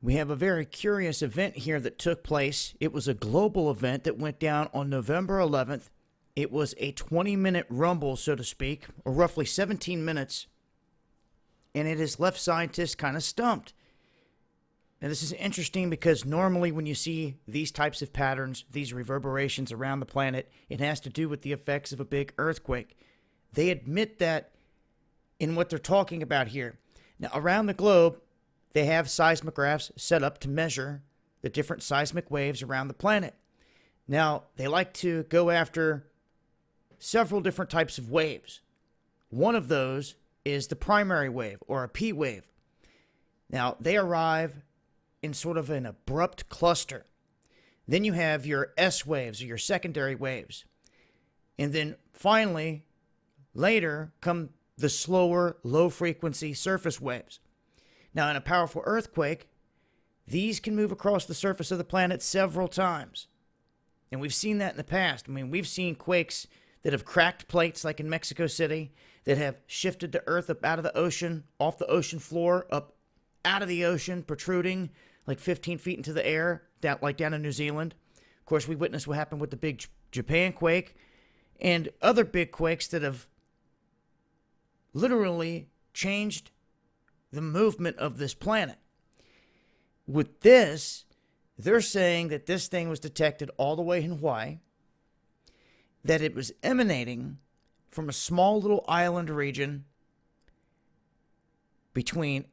We have a very curious event here that took place. It was a global event that went down on November 11th. It was a 20-minute rumble, so to speak, or roughly 17 minutes, and it has left scientists kind of stumped. Now, this is interesting because normally when you see these types of patterns, these reverberations around the planet, it has to do with the effects of a big earthquake. They admit that in what they're talking about here. Now, around the globe, they have seismographs set up to measure the different seismic waves around the planet. Now, they like to go after several different types of waves. One of those is the primary wave, or a P wave. Now, they arrive in sort of an abrupt cluster. Then you have your S waves, or your secondary waves. And then finally, later, come the slower, low-frequency surface waves. Now, in a powerful earthquake, these can move across the surface of the planet several times. And we've seen that in the past. I mean, we've seen quakes that have cracked plates, like in Mexico City, that have shifted the earth up out of the ocean, off the ocean floor, up out of the ocean, protruding like 15 feet into the air, down in New Zealand. Of course, we witnessed what happened with the big Japan quake and other big quakes that have literally changed the movement of this planet. With this, they're saying that this thing was detected all the way in Hawaii, that it was emanating from a small little island region between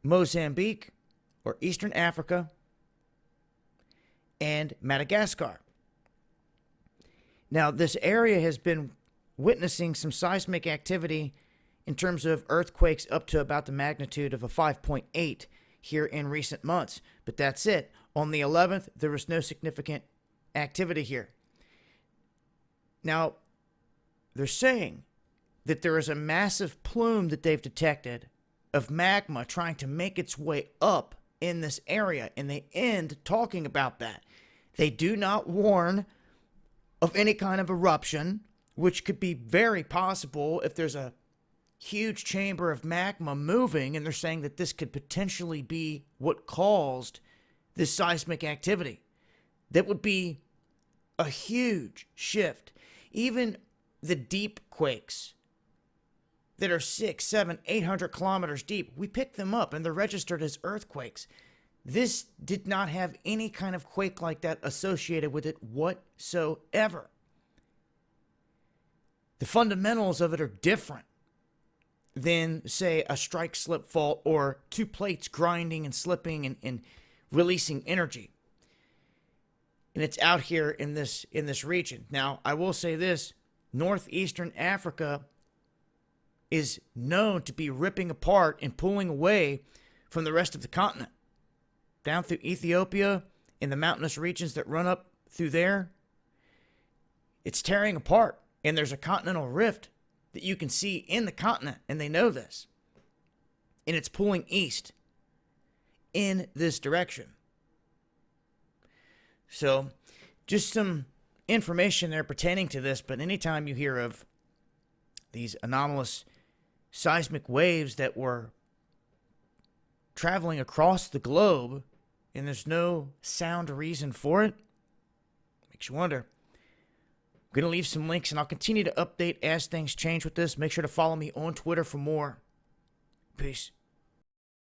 Mozambique, or Eastern Africa, and Madagascar. Now, this area has been witnessing some seismic activity in terms of earthquakes up to about the magnitude of a 5.8 here in recent months. But that's it. On the 11th, there was no significant activity here. Now, they're saying that there is a massive plume that they've detected of magma trying to make its way up in this area, and they end talking about that. They do not warn of any kind of eruption, which could be very possible if there's a huge chamber of magma moving, and they're saying that this could potentially be what caused this seismic activity. That would be a huge shift. Even the deep quakes that are 6, 7, 800 kilometers deep, we pick them up and they're registered as earthquakes. This did not have any kind of quake like that associated with it whatsoever. The fundamentals of it are different than, say, a strike-slip fault or two plates grinding and slipping and releasing energy. And it's out here in this region. Now, I will say this, northeastern Africa is known to be ripping apart and pulling away from the rest of the continent. Down through Ethiopia, in the mountainous regions that run up through there, it's tearing apart. And there's a continental rift that you can see in the continent, and they know this. And it's pulling east in this direction. So, just some information there pertaining to this, but anytime you hear of these anomalous seismic waves that were traveling across the globe, and there's no sound reason for it, makes you wonder. I'm going to leave some links, and I'll continue to update as things change with this. Make sure to follow me on Twitter for more. Peace.